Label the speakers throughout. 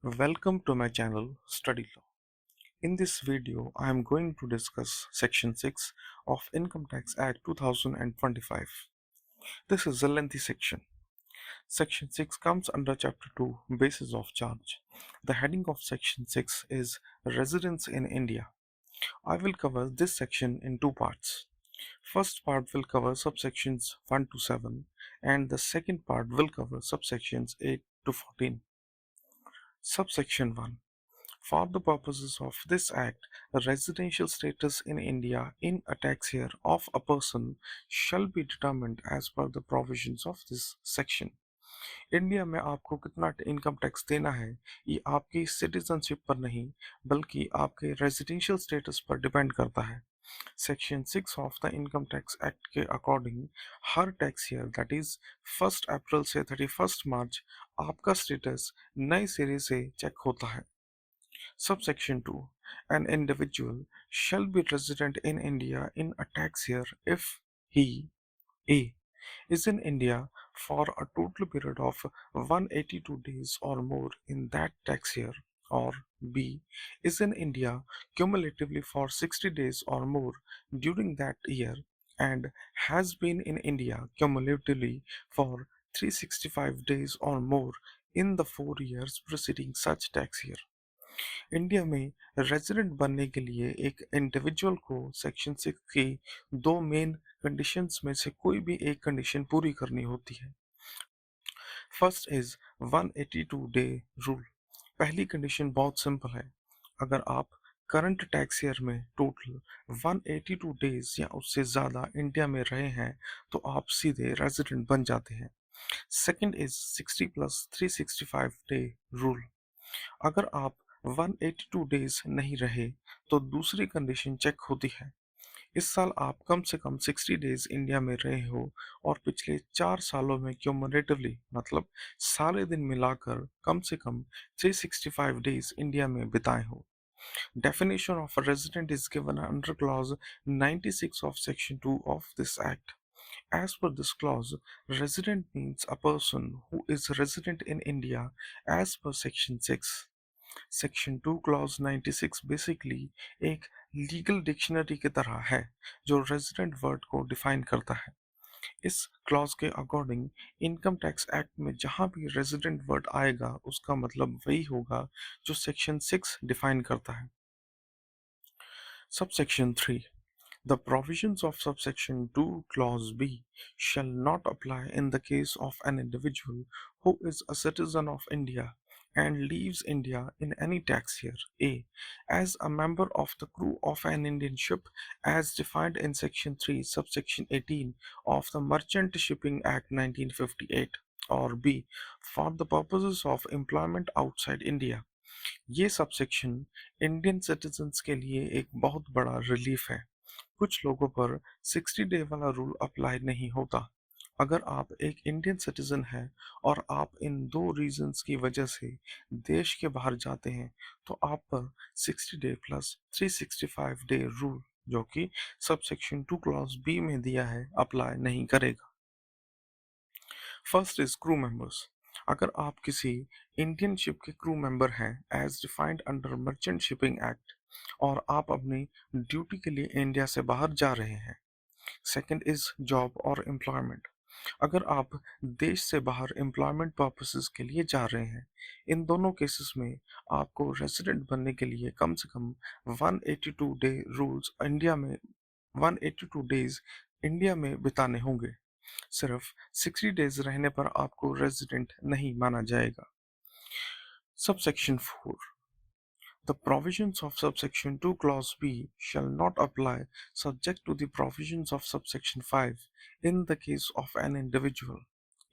Speaker 1: Welcome to my channel Study Law. In this video, I am going to discuss Section 6 of Income Tax Act 2025. This is a lengthy section. Section 6 comes under Chapter 2, Basis of Charge. The heading of Section 6 is Residence in India. I will cover this section in two parts. First part will cover subsections 1 to 7 and the second part will cover subsections 8 to 14. Subsection 1. For the purposes of this Act, the residential status in India in a tax year of a person shall be determined as per the provisions of this section. India में आपको कितना income tax देना है ये आपकी citizenship पर नहीं बल्कि आपके रेजिडेंशियल स्टेटस पर डिपेंड करता है section 6 of the income tax act के अकॉर्डिंग हर टैक्स ईयर दैट इज 1 अप्रैल से 31 मार्च आपका स्टेटस नए सिरे से चेक होता है Subsection 2. An individual shall be resident in India in a tax year if he A. is in India for a total period of 182 days or more in that tax year, or B. is in India cumulatively for 60 days or more during that year and has been in India cumulatively for 365 days or more in the 4 years preceding such tax year. India में resident बनने के लिए एक individual को section 6 की दो main conditions में से कोई भी एक कंडीशन पूरी करनी होती है फर्स्ट इज 182 डे रूल पहली कंडीशन बहुत सिंपल है अगर आप करंट टैक्स ईयर में टोटल 182 डेज या उससे ज़्यादा इंडिया में रहे हैं तो आप सीधे रेजिडेंट बन जाते हैं second is 60 plus 365 day rule अगर आप 182 डेज नहीं रहे तो दूसरी कंडीशन चेक होती है इस साल आप कम से कम 60 डेज इंडिया में रहे हो और पिछले 4 सालों में क्यूमुलेटिवली मतलब सारे दिन मिलाकर कम से कम 365 डेज इंडिया में बिताए हो Definition of a resident is given under clause 96 of section 2 of this act. As per this clause, resident means a person who is resident in India as per section 6. Section 2 clause 96 basically एक legal dictionary की तरह है जो resident word को define करता है इस clause के अकॉर्डिंग इनकम टैक्स एक्ट में जहां भी रेजिडेंट वर्ड आएगा उसका मतलब वही होगा जो सेक्शन 6 डिफाइन करता है subsection 3 The provisions of subsection 2 clause B shall not apply in the case of an individual who is a citizen of India and leaves India in any tax year A as a member of the crew of an Indian ship as defined in section 3 subsection 18 of the Merchant Shipping Act 1958 or B for the purposes of employment outside India ये subsection Indian citizens के लिए एक बहुत बड़ा relief है कुछ लोगों पर 60 डे वाला रूल अप्लाई नहीं होता अगर आप एक इंडियन सिटीजन हैं और आप इन दो रीजंस की वजह से देश के बाहर जाते हैं तो आप पर 60 डे प्लस 365 डे रूल जो कि सबसेक्शन 2 क्लॉज बी में दिया है अप्लाई नहीं करेगा फर्स्ट इज क्रू मेंबर्स अगर आप किसी इंडियन शिप के क्रू मेंबर हैं as defined under merchant shipping act और आप अपनी ड्यूटी के लिए इंडिया से बाहर जा रहे हैं सेकंड इज जॉब और एम्प्लॉयमेंट अगर आप देश से बाहर एम्प्लॉयमेंट पर्पसेस के लिए जा रहे हैं इन दोनों केसेस में आपको रेजिडेंट बनने के लिए कम से कम 182 डे रूल्स इंडिया में 182 डेज इंडिया में बिताने होंगे सिर्फ 60 डेज रहने पर आपको रेजिडेंट नहीं माना जाएगा subsection 4 The provisions of subsection 2 clause B shall not apply subject to the provisions of subsection 5 in the case of an individual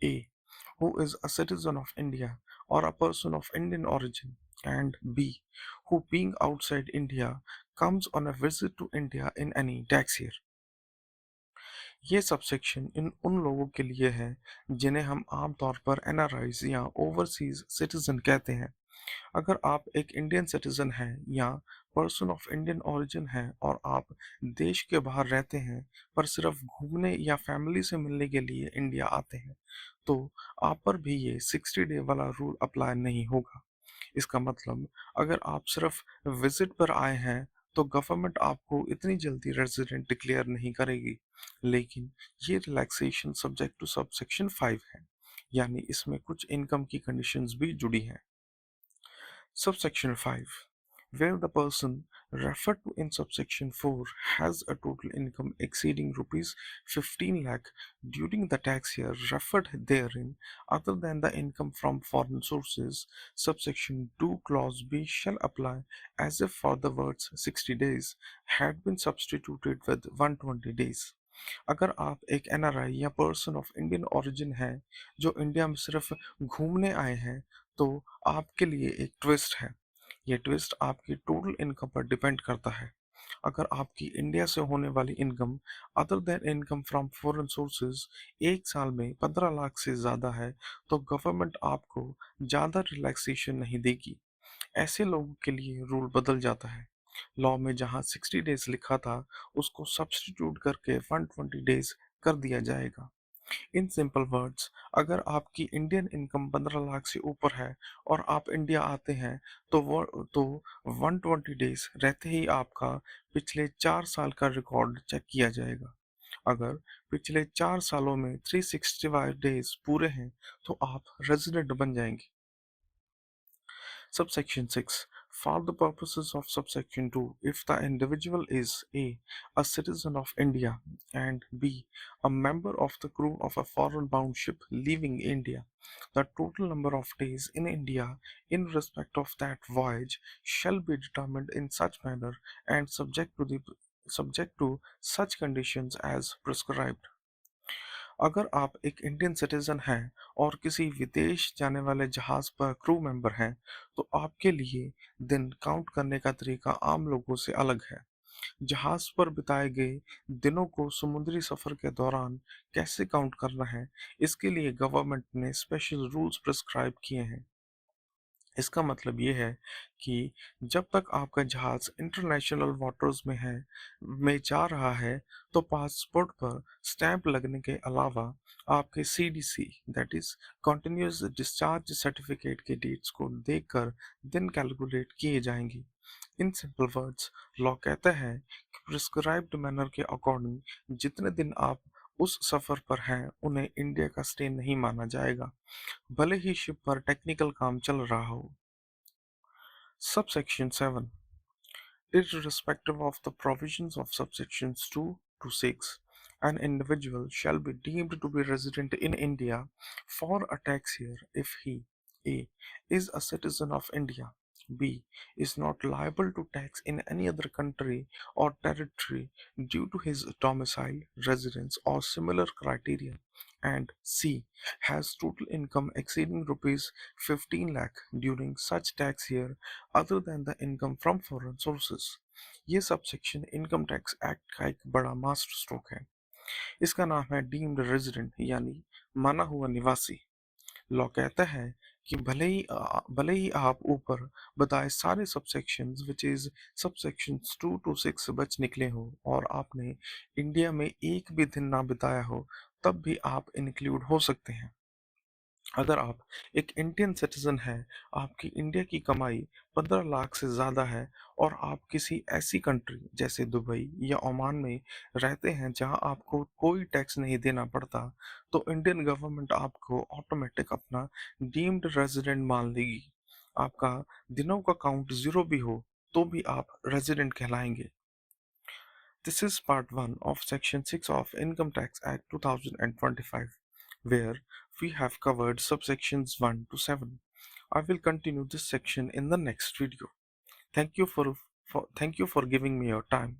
Speaker 1: A who is a citizen of India or a person of Indian origin and B who being outside India comes on a visit to India in any tax year ये subsection इन उन लोगों के लिए है जिन्हें हम आमतौर पर एनआरआईज या ओवरसीज सिटीजन कहते हैं अगर आप एक इंडियन सिटीजन हैं या पर्सन ऑफ इंडियन ओरिजिन है और आप देश के बाहर रहते हैं पर सिर्फ घूमने या फैमिली से मिलने के लिए इंडिया आते हैं तो आप पर भी ये 60 डे वाला रूल अप्लाई नहीं होगा इसका मतलब अगर आप सिर्फ विजिट पर आए हैं तो गवर्नमेंट आपको इतनी जल्दी रेजिडेंट डिक्लेयर नहीं करेगी, लेकिन ये रिलैक्सेशन सब्जेक्ट टू सबसेक्शन 5 है, यानी इसमें कुछ इनकम की कंडीशंस भी जुड़ी हैं। Subsection 5, where the person referred to in subsection 4 has a total income exceeding rupees 15 lakh during the tax year referred therein other than the income from foreign sources, subsection 2 clause B shall apply as if for the words 60 days had been substituted with 120 days. अगर आप एक NRI या person of Indian origin हैं जो India में सिर्फ घूमने आए हैं, तो आपके लिए एक ट्विस्ट है। ये ट्विस्ट आपकी टोटल इनकम पर डिपेंड करता है। अगर आपकी इंडिया से होने वाली income other than income from foreign sources एक साल में 15 लाख से ज़्यादा है, तो गवर्नमेंट आपको ज़्यादा रिलैक्सेशन नहीं देगी। ऐसे लोगों के लिए रूल बदल जाता है। लॉ में जहां 60 डेज लिखा था, उसको सब्स्टिट्यूट करके 120 डेज कर दिया जाएगा। इन सिंपल वर्ड्स, अगर आपकी इंडियन इनकम 15 लाख से ऊपर है और आप इंडिया आते हैं, तो 120 डेज रहते ही आपका पिछले 4 साल का रिकॉर्ड चेक किया जाएगा। अगर पिछले 4 सालों में 365 डेज पूरे हैं, तो आप रेजिडेंट बन जाएंगे। Subsection 6. For the purposes of subsection 2, if the individual is a citizen of India, and B, a member of the crew of a foreign bound ship leaving India, the total number of days in India in respect of that voyage shall be determined in such manner and subject to such conditions as prescribed. अगर आप एक Indian citizen हैं और किसी विदेश जाने वाले जहाज पर क्रू मेंबर हैं, तो आपके लिए दिन काउंट करने का तरीका आम लोगों से अलग है। जहाज पर बिताए गए दिनों को समुद्री सफर के दौरान कैसे काउंट करना है, इसके लिए गवर्नमेंट ने स्पेशल रूल्स प्रिस्क्राइब किए हैं। इसका मतलब ये है कि जब तक आपका जहाज इंटरनेशनल वाटर्स में जा रहा है, तो पासपोर्ट पर स्टैंप लगने के अलावा आपके CDC that is continuous discharge certificate के डेट्स को देखकर दिन कैलकुलेट किए जाएंगे। इन सिंपल वर्ड्स, लॉ कहता है कि प्रिस्क्राइब्ड मैनर के अकॉर्डिंग जितने दिन आप उस सफर पर हैं, उन्हें इंडिया का स्टे नहीं माना जाएगा, भले ही शिप पर टेक्निकल काम चल रहा हो। Subsection 7. Irrespective of the provisions of subsections 2 to 6, an individual shall be deemed to be resident in India for a tax year if he A. is a citizen of India, B. is not liable to tax in any other country or territory due to his domicile, residence, or similar criteria, and C. has total income exceeding rupees 15 lakh during such tax year other than the income from foreign sources। ये subsection income tax act का एक बड़ा master stroke है। इसका नाम है deemed resident, यानी माना हुआ निवासी। लॉ कहता है कि भले ही आप ऊपर बताए सारे subsections which is subsections 2 to 6 बच निकले हो और आपने इंडिया में एक भी दिन ना बिताया हो, तब भी आप इंक्लूड हो सकते हैं। अगर आप एक इंडियन सिटीजन हैं, आपकी इंडिया की कमाई 15 लाख से ज़्यादा है और आप किसी ऐसी कंट्री जैसे दुबई या ओमान में रहते हैं जहां आपको कोई टैक्स नहीं देना पड़ता, तो इंडियन गवर्नमेंट आपको ऑटोमेटिक अपना डीम्ड रेजिडेंट मान लेगी। आपका दिनों का काउंट ज़ीरो भी हो, तो भी आप रेजिडेंट कहलाएंगे। This is part 1 of Section 6 of Income Tax Act 2025, where we have covered subsections 1 to 7. I will continue this section in the next video. Thank you for giving me your time.